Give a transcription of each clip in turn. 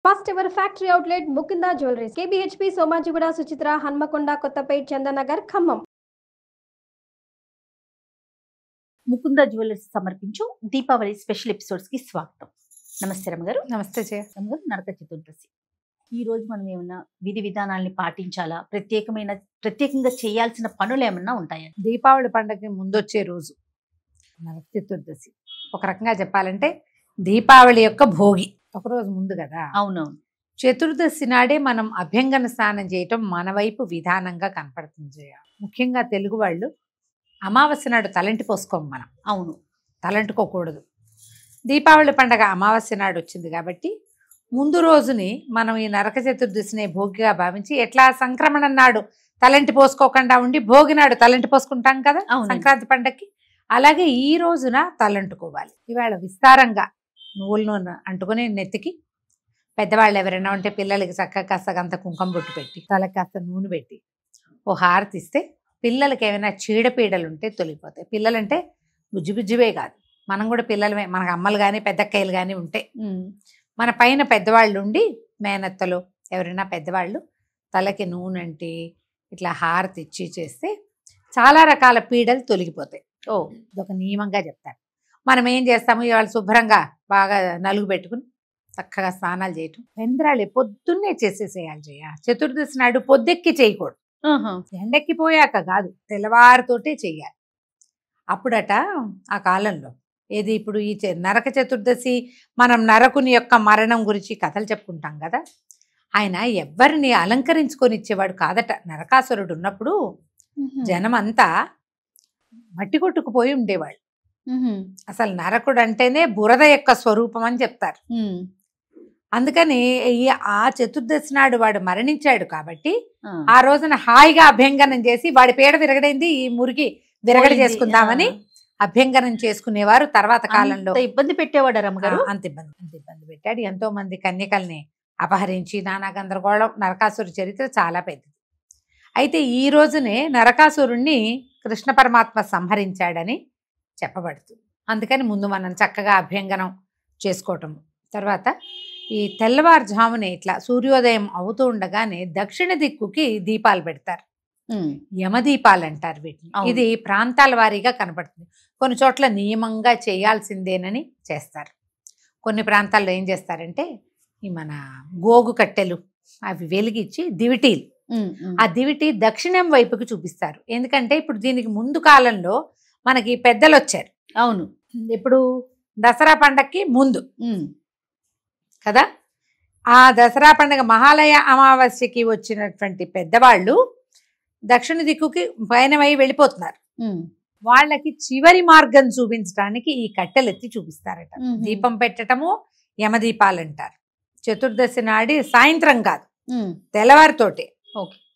First ever factory outlet Mukinda Jewelries, KBHP, Somajiguda, Suchitra, Hanmakonda, Kottapet, Chandanagar, Khammam. Mukunda jewellers సమర్పించు Deepavali special episodes కి స్వాగతం. నమస్తే రమ్మగారు. నమస్తే రమ్మగారు, నరక చతుర్దశి. ఈ రోజు మనం ఏమన్నా విధి విధానాల్ని పాటించాలా? ప్రత్యేకంగా చేయాల్సిన పనులు ఏమన్నా ఉంటాయా? దీపావళి పండుగకి ముందొచ్చే రోజు నరక చతుర్దశి. ఒక రకంగా చెప్పాలంటే దీపావళి యొక్క భోగి ఒకరోజు ముందు కదా. అవునవును. చతుర్దశి నాడే మనం అభ్యంగన స్నానం చేయటం మన వైపు విధానంగా కనపడుతుంది. ముఖ్యంగా తెలుగు వాళ్ళు అమావాస్య నాడు తలంటి పోసుకోం మనం. అవును, తలంటుకోకూడదు. దీపావళి పండగ అమావాస్య నాడు వచ్చింది కాబట్టి ముందు రోజుని మనం ఈ నరక చతుర్దశిని భోగిగా భావించి ఎట్లా సంక్రమణ నాడు తలంటి పోసుకోకుండా ఉండి భోగి నాడు తలంటి పోసుకుంటాం కదా సంక్రాంతి పండగకి, అలాగే ఈ రోజున తలంటుకోవాలి. ఇవాళ విస్తారంగా నువ్వుల నూనె అంటుకుని నెత్తికి, పెద్దవాళ్ళు ఎవరైనా ఉంటే పిల్లలకి చక్కగా కాస్త కుంకుమ బొట్టు పెట్టి తలకి కాస్త నూనె పెట్టి ఓ హారతి ఇస్తే పిల్లలకి ఏమైనా చీడపీడలు ఉంటే తొలిగిపోతాయి. పిల్లలంటే బుజ్జివే కాదు, మనం కూడా పిల్లలమే. మనకు అమ్మలు కానీ పెద్దక్కయ్యలు కానీ ఉంటే మన పైన పెద్దవాళ్ళు ఉండి మేనత్తలు ఎవరైనా పెద్దవాళ్ళు తలకి నూనె అంటే ఇట్లా హారతి ఇచ్చి చేస్తే చాలా రకాల పీడలు తొలగిపోతాయి. ఇదొక నియమంగా చెప్తారు. మనం ఏం చేస్తాము, ఇవాళ శుభ్రంగా బాగా నలుగు పెట్టుకుని చక్కగా స్నానాలు చేయటం. పెందరాళ్ళు పొద్దున్నే చేసేసేయాలి. చతుర్దశి నాడు పొద్దెక్కి చేయకూడదు, ఎండెక్కిపోయాక కాదు, తెల్లవారితోటే చెయ్యాలి. అప్పుడట ఆ కాలంలో ఏది ఇప్పుడు ఈ నరక చతుర్దశి మనం నరకుని యొక్క మరణం గురించి కథలు చెప్పుకుంటాం కదా. ఆయన ఎవ్వరిని అలంకరించుకొని ఇచ్చేవాడు కాదట. నరకాసురుడు ఉన్నప్పుడు జనం అంతా మట్టి కొట్టుకుపోయి ఉండేవాళ్ళు. అసలు నరకుడు అంటేనే బురద యొక్క స్వరూపం అని చెప్తారు. అందుకని ఆ చతుర్దశి నాడు వాడు మరణించాడు కాబట్టి ఆ రోజున హాయిగా అభ్యంగనం చేసి వాడి పీడ విరగడైంది, ఈ మురికి విరగడ చేసుకుందామని అభ్యంగనం చేసుకునేవారు. తర్వాత కాలంలో ఇబ్బంది పెట్టేవాడు రమ్మగారు. అంత ఇబ్బంది పెట్టాడు. ఎంతో మంది కన్యకల్ని అపహరించి నానా గందరగోళం. నరకాసురు చరిత్ర చాలా పెద్దది. అయితే ఈ రోజునే నరకాసురుణ్ణి కృష్ణ పరమాత్మ సంహరించాడని చెప్పబడుతుంది. అందుకని ముందు మనం చక్కగా అభ్యంగనం చేసుకోవటం. తర్వాత ఈ తెల్లవారుజామునే ఇట్లా సూర్యోదయం అవుతూ ఉండగానే దక్షిణ దిక్కుకి దీపాలు పెడతారు. యమదీపాలు అంటారు వీటిని. ఇది ప్రాంతాల వారీగా కనపడుతుంది. కొన్ని చోట్ల నియమంగా చేయాల్సిందేనని చేస్తారు. కొన్ని ప్రాంతాల్లో ఏం చేస్తారంటే ఈ మన గోగు కట్టెలు అవి వెలిగించి దివిటీలు, ఆ దివిటి దక్షిణం వైపుకి చూపిస్తారు. ఎందుకంటే ఇప్పుడు దీనికి ముందు కాలంలో మనకి పెద్దలు వచ్చారు. అవును, ఇప్పుడు దసరా పండగకి ముందు కదా, ఆ దసరా పండుగ మహాలయ అమావాస్యకి వచ్చినటువంటి పెద్దవాళ్ళు దక్షిణ దిక్కుకి పయనమై వెళ్ళిపోతున్నారు. వాళ్ళకి చివరి మార్గం చూపించడానికి ఈ కట్టెలు ఎత్తి చూపిస్తారట. దీపం పెట్టటము యమదీపాలు అంటారు. చతుర్దశి నాడి సాయంత్రం కాదు, తెల్లవారితోటే.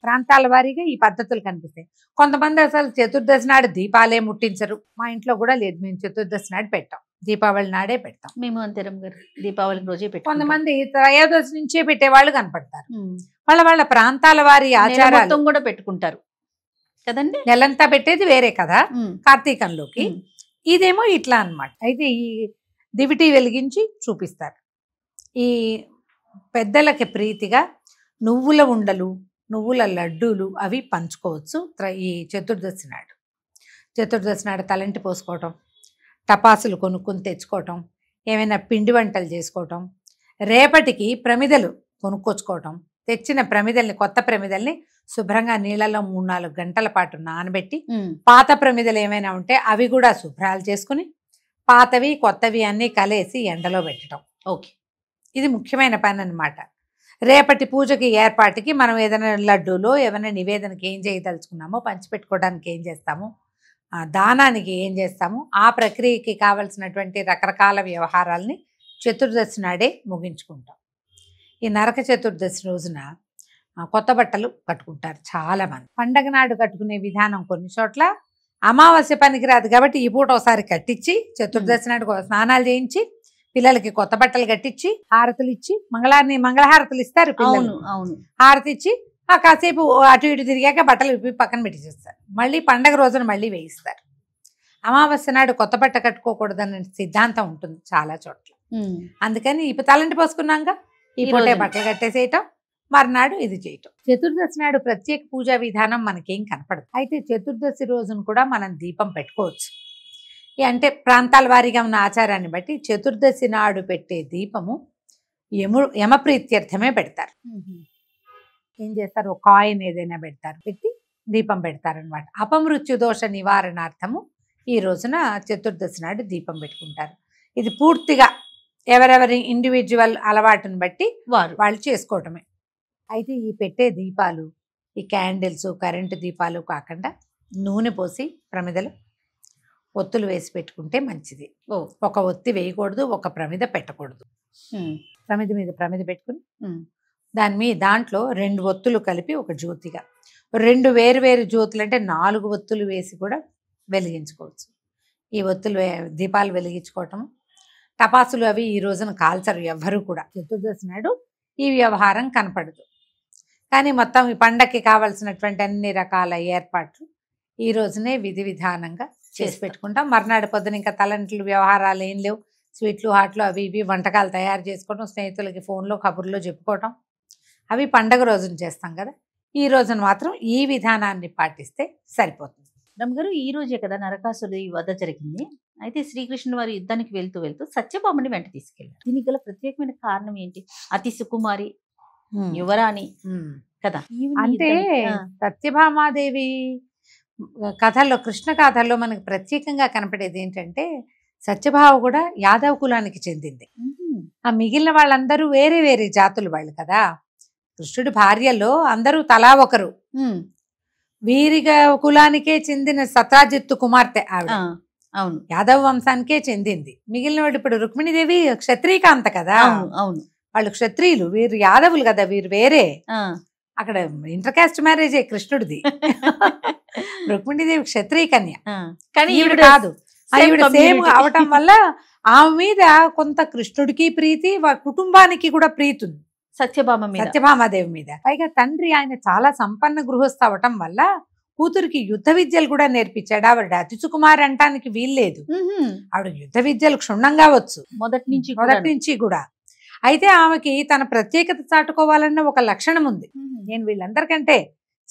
ప్రాంతాల వారీగా ఈ పద్ధతులు కనిపిస్తాయి. కొంతమంది అసలు చతుర్దశి నాడు దీపాలే ముట్టించరు. మా ఇంట్లో కూడా లేదు, మేము చతుర్దశి నాడు పెట్టాం, దీపావళి నాడే పెడతాం. మేము అంతేరం గారు, దీపావళి రోజే పెట్టాం. కొంతమంది త్రయోదశి నుంచే పెట్టేవాళ్ళు కనపడతారు. వాళ్ళ ప్రాంతాల వారి ఆచారాలు కూడా పెట్టుకుంటారు కదండి. నెలంతా పెట్టేది వేరే కదా కార్తీకంలోకి. ఇదేమో ఇట్లా అన్నమాట. అయితే ఈ దివిటి వెలిగించి చూపిస్తారు. ఈ పెద్దలకి ప్రీతిగా నువ్వుల ఉండలు, నువ్వుల లడ్డూలు అవి పంచుకోవచ్చు ఈ చతుర్దశి నాడు. చతుర్దశి నాడు తలంటి పోసుకోవటం, టపాసులు కొనుక్కొని తెచ్చుకోవటం, ఏమైనా పిండి వంటలు చేసుకోవటం, రేపటికి ప్రమిదలు కొనుక్కొచ్చుకోవటం, తెచ్చిన ప్రమిదల్ని కొత్త ప్రమిదల్ని శుభ్రంగా నీళ్ళలో 3-4 గంటల పాటు నానబెట్టి పాత ప్రమిదలు ఏమైనా ఉంటే అవి కూడా శుభ్రాలు చేసుకుని పాతవి కొత్తవి అన్నీ కలిసి ఎండలో పెట్టడం. ఇది ముఖ్యమైన పని అన్నమాట. రేపటి పూజకి ఏర్పాటుకి మనం ఏదైనా లడ్డూలో ఏమైనా నివేదనకి ఏం చేయదలుచుకున్నామో, పంచిపెట్టుకోవడానికి ఏం చేస్తాము, దానానికి ఏం చేస్తాము, ఆ ప్రక్రియకి కావలసినటువంటి రకరకాల వ్యవహారాలని చతుర్దశి నాడే ముగించుకుంటాం. ఈ నరక చతుర్దశి రోజున కొత్త బట్టలు కట్టుకుంటారు చాలా మంది. పండగ నాడు కట్టుకునే విధానం కొన్ని చోట్ల అమావాస్య పనికిరాదు కాబట్టి ఈ పూట ఒకసారి కట్టించి చతుర్దశి నాడు స్నానాలు చేయించి పిల్లలకి కొత్త బట్టలు కట్టించి హారతులు ఇచ్చి మంగళహారతులు ఇస్తారు పిల్లలు. హారతి ఇచ్చి కాసేపు అటు ఇటు తిరిగాక బట్టలు విప్పి పక్కన పెట్టిస్తారు. మళ్ళీ పండగ రోజున మళ్ళీ వేయిస్తారు. అమావాస్య నాడు కొత్త బట్ట కట్టుకోకూడదన్న సిద్ధాంతం ఉంటుంది చాలా చోట్ల. అందుకని ఇప్పుడు తలంటి పోసుకున్నాక ఈ ఈ పూటే రోజున. బట్టలు కట్టేసేయటం, మర్నాడు ఇది చేయటం. చతుర్దశి నాడు ప్రత్యేక పూజా విధానం మనకేం కనపడదు. అయితే చతుర్దశి రోజున కూడా మనం దీపం పెట్టుకోవచ్చు. అంటే ప్రాంతాల వారీగా ఉన్న ఆచారాన్ని బట్టి చతుర్దశి నాడు పెట్టే దీపము యమప్రీత్యర్థమే పెడతారు. ఏం చేస్తారు, ఒక కాయిన్ ఏదైనా పెడతారు, పెట్టి దీపం పెడతారనమాట. అపమృత్యు దోష నివారణార్థము ఈ రోజున చతుర్దశి నాడు దీపం పెట్టుకుంటారు. ఇది పూర్తిగా ఎవరెవరి ఇండివిజువల్ అలవాటుని బట్టి వాళ్ళు చేసుకోవటమే. అయితే ఈ పెట్టే దీపాలు, ఈ క్యాండిల్స్, కరెంటు దీపాలు కాకుండా నూనె పోసి ప్రమిదలు ఒత్తులు వేసి పెట్టుకుంటే మంచిది. ఒక ఒత్తి వేయకూడదు, ఒక ప్రమిద పెట్టకూడదు. ప్రమిద మీద ప్రమిద పెట్టుకుని దాంట్లో 2 ఒత్తులు కలిపి ఒక జ్యోతిగా, 2 వేరు జ్యోతులు అంటే 4 ఒత్తులు వేసి కూడా వెలిగించుకోవచ్చు. ఈ ఒత్తులు దీపాలు వెలిగించుకోవటం, టపాసులు అవి ఈ రోజున కాల్చరు ఎవ్వరూ కూడా. చతుర్దశి నాడు ఈ వ్యవహారం కనపడదు. కానీ మొత్తం ఈ పండక్కి కావాల్సినటువంటి అన్ని రకాల ఏర్పాట్లు ఈ రోజునే విధి విధానంగా చేసి పెట్టుకుంటాం. మర్నాడు పొద్దున ఇంకా తలంట్లు వ్యవహారాలు ఏం లేవు. స్వీట్లు, హాట్లు అవి ఇవి వంటకాలు తయారు చేసుకోవడం, స్నేహితులకి ఫోన్లో కబుర్లో చెప్పుకోవటం, అవి పండగ రోజున చేస్తాం కదా. ఈ రోజున మాత్రం ఈ విధానాన్ని పాటిస్తే సరిపోతుంది. రమ్మగారు, ఈ రోజే కదా నరకాసుడి వధ జరిగింది. అయితే శ్రీకృష్ణుడు వారి యుద్ధానికి వెళ్తూ సత్యభామని వెంట తీసుకెళ్లారు. దీనికి గల ప్రత్యేకమైన కారణం ఏంటి? అతి సుకుమారి యువరాణి కదా. అంటే సత్యభామాదేవి కథల్లో, కృష్ణ కథల్లో మనకు ప్రత్యేకంగా కనపడేది ఏంటంటే, సత్యభామ కూడా యాదవ కులానికి చెందింది. ఆ మిగిలిన వాళ్ళందరూ వేరే వేరే జాతులు వాళ్ళు కదా. కృష్ణుడి భార్యలో అందరూ తలా ఒకరు. వీరిగా కులానికే చెందిన సత్రాజిత్తు కుమార్తె ఆవిడ. అవును, యాదవ వంశానికే చెందింది. మిగిలిన వాడు ఇప్పుడు రుక్మిణీదేవి క్షత్రికాంత కదా. అవును, వాళ్ళు క్షత్రియులు, వీరు యాదవులు కదా, వీరు వేరే. అక్కడ ఇంటర్ కాస్ట్ మ్యారేజే కృష్ణుడిది. రుక్మిణీదేవి క్షత్రియ కన్య, కానీ ఈవిడ కాదు. ఈవిడ సేమ్ అవటం వల్ల ఆమె మీద కొంత కృష్ణుడికి ప్రీతి, కుటుంబానికి కూడా ప్రీతి ఉంది సత్యభామాదేవి మీద. పైగా తండ్రి ఆయన చాలా సంపన్న గృహస్థ అవటం వల్ల కూతురికి యుద్ధ విద్యలు కూడా నేర్పించాడు. ఆవిడ అతి సుకుమారి అంటానికి వీల్లేదు. ఆవిడ యుద్ధ విద్యలు క్షుణ్ణంగా వచ్చు మొదటి నుంచి కూడా. అయితే ఆమెకి తన ప్రత్యేకత చాటుకోవాలన్న ఒక లక్షణం ఉంది. నేను వీళ్ళందరికంటే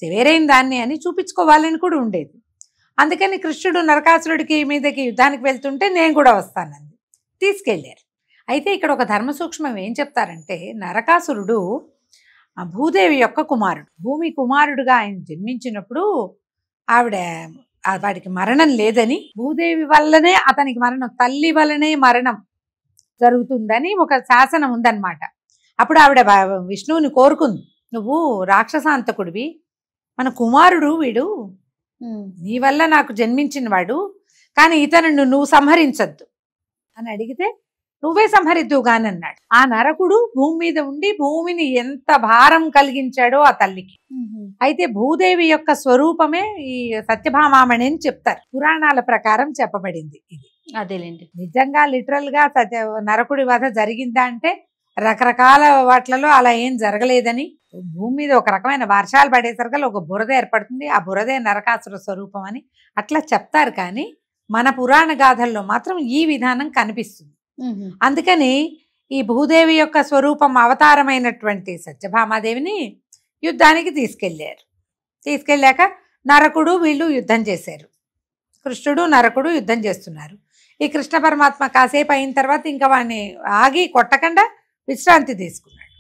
వేరైన దాన్ని అని చూపించుకోవాలని కూడా ఉండేది. అందుకని కృష్ణుడు నరకాసురుడికి మీదకి యుద్ధానికి వెళ్తుంటే నేను కూడా వస్తానంది, తీసుకెళ్లారు. అయితే ఇక్కడ ఒక ధర్మ సూక్ష్మం ఏం చెప్తారంటే, నరకాసురుడు భూదేవి యొక్క కుమారుడు. భూమి కుమారుడుగా ఆయన జన్మించినప్పుడు ఆవిడ వాడికి మరణం లేదని, భూదేవి వల్లనే అతనికి మరణం, తల్లి వల్లనే మరణం జరుగుతుందని ఒక శాసనం ఉందన్నమాట. అప్పుడు ఆవిడ విష్ణువుని కోరుకుంది, నువ్వు రాక్షసాంతకుడివి, మన కుమారుడు వీడు, నీ వల్ల నాకు జన్మించిన వాడు, కానీ ఇతను నువ్వు సంహరించద్దు అని అడిగితే నువ్వే సంహరిద్దువు గాని అన్నాడు. ఆ నరకుడు భూమి మీద ఉండి భూమిని ఎంత భారం కలిగించాడో ఆ తల్లికి. అయితే భూదేవి యొక్క స్వరూపమే ఈ సత్యభామామణి అని చెప్తారు, పురాణాల ప్రకారం చెప్పబడింది ఇది. అదేలేండి, నిజంగా లిటరల్ గా నరకుడి వధ జరిగిందా అంటే రకరకాల వాట్లలో అలా ఏం జరగలేదని, భూమి మీద ఒక రకమైన వర్షాలు పడేసరికి ఒక బురద ఏర్పడుతుంది, ఆ బురదే నరకాసుర స్వరూపం అని అట్లా చెప్తారు. కానీ మన పురాణ గాథల్లో మాత్రం ఈ విధానం కనిపిస్తుంది. అందుకని ఈ భూదేవి యొక్క స్వరూపం అవతారమైనటువంటి సత్యభామాదేవిని యుద్ధానికి తీసుకెళ్ళాక నరకుడు వీళ్ళు యుద్ధం చేశారు. కృష్ణుడు నరకుడు యుద్ధం చేస్తున్నారు. ఈ కృష్ణ పరమాత్మ కాసేపు అయిన తర్వాత ఇంకా వాడిని ఆగి కొట్టకుండా విశ్రాంతి తీసుకున్నాడు.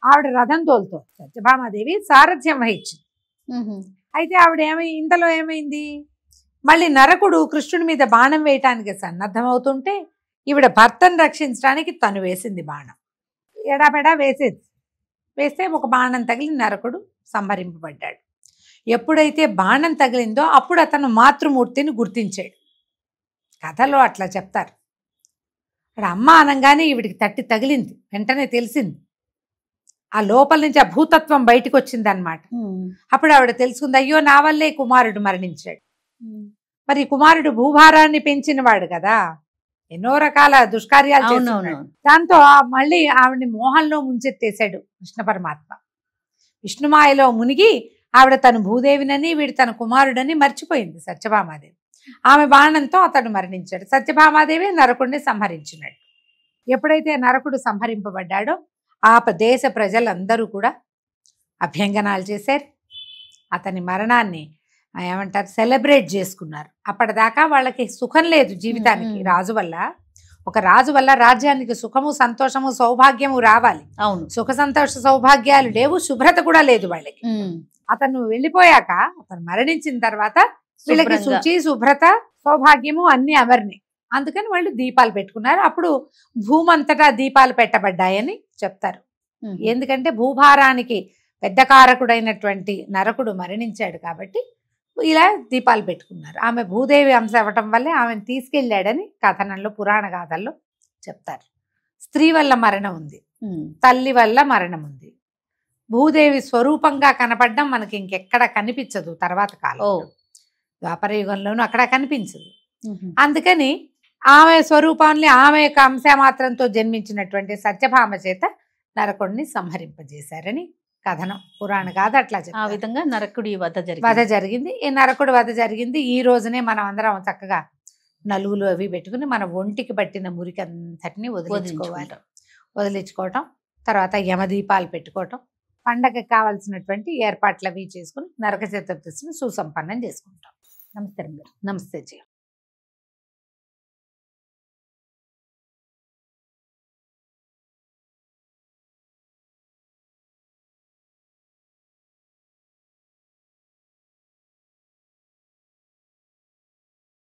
ఆవిడ రథం తోలుతో సత్యభామాదేవి సారథ్యం వహించింది. అయితే ఆవిడ ఇంతలో ఏమైంది, మళ్ళీ నరకుడు కృష్ణుడి మీద బాణం వేయటానికి సన్నద్ధమవుతుంటే ఈవిడ భర్తను రక్షించడానికి తను వేసింది బాణం. ఎడాపెడా వేస్తే ఒక బాణం తగిలి నరకుడు సంహరింపబడ్డాడు. ఎప్పుడైతే బాణం తగిలిందో అప్పుడు అతను మాతృమూర్తిని గుర్తించాడు. కథలో అట్లా చెప్తారు. అక్కడ అమ్మ అనగానే ఈవిడికి తగిలింది, వెంటనే తెలిసింది. ఆ లోపల నుంచి ఆ భూతత్వం బయటకు వచ్చింది అనమాట. అప్పుడు ఆవిడ తెలుసుకుంది, అయ్యో నా వల్లే కుమారుడు మరణించాడు. మరి కుమారుడు భూభారాన్ని పెంచిన వాడు కదా, ఎన్నో రకాల దుష్కార్యాలు చేస్తున్నాడు. దాంతో మళ్ళీ ఆవిడని మోహంలో ముంచెత్తేశాడు కృష్ణ పరమాత్మ. విష్ణుమాయలో మునిగి ఆవిడ తను భూదేవినని వీడు తన కుమారుడని మర్చిపోయింది సత్యభామాదేవి. ఆమె బాణంతో అతడు మరణించాడు. సత్యభామాదేవి నరకుడిని సంహరించినాడు. ఎప్పుడైతే నరకుడు సంహరింపబడ్డాడో ఆ దేశ ప్రజలందరూ కూడా అభ్యంగనాలు చేశారు. అతని మరణాన్ని ఏమంటారు సెలబ్రేట్ చేసుకున్నారు. అప్పటిదాకా వాళ్ళకి సుఖం లేదు జీవితానికి. రాజు వల్ల, ఒక రాజు వల్ల రాజ్యానికి సుఖము సంతోషము సౌభాగ్యము రావాలి. అవును. సుఖ సంతోష సౌభాగ్యాలు లేవు, శుభ్రత కూడా లేదు వాళ్ళకి. అతను వెళ్ళిపోయాక, అతను మరణించిన తర్వాత వీళ్ళకి శుచి శుభ్రత సౌభాగ్యము అన్ని అమర్ని. అందుకని వాళ్ళు దీపాలు పెట్టుకున్నారు. అప్పుడు భూమంతటా దీపాలు పెట్టబడ్డాయని చెప్తారు. ఎందుకంటే భూభారానికి పెద్ద కారకుడైనటువంటి నరకుడు మరణించాడు కాబట్టి ఇలా దీపాలు పెట్టుకున్నారు. ఆమె భూదేవి అంశ అవ్వటం వల్లే ఆమెను తీసుకెళ్ళాడని కథనంలో పురాణ గాథల్లో చెప్తారు. స్త్రీ వల్ల మరణం ఉంది, తల్లి వల్ల మరణం ఉంది. భూదేవి స్వరూపంగా కనపడడం మనకి ఇంకెక్కడ కనిపించదు తర్వాత కాలం. ద్వాపర యుగంలోనూ అక్కడ కనిపించదు. అందుకని ఆమె స్వరూపాన్ని, ఆమె యొక్క అంశ మాత్రంతో జన్మించినటువంటి సత్యభామ చేత నరకుడిని సంహరింపజేశారని కథనం, పురాణ గాథ అట్లా ఆ చెప్తారు. విధంగా నరకుడి వధ జరిగింది. ఈ నరకుడు వధ జరిగింది. ఈ రోజునే మనం అందరం చక్కగా నలుగులు అవి పెట్టుకుని మన ఒంటికి పట్టిన మురికి అంతటిని వదిలించుకోవటం, తర్వాత యమదీపాలు పెట్టుకోవటం, పండగకి కావాల్సినటువంటి ఏర్పాట్లు అవి చేసుకుని నరక చతుర్దశిని సుసంపన్నం చేసుకుంటాం. నమస్తే. నమస్తే జీ.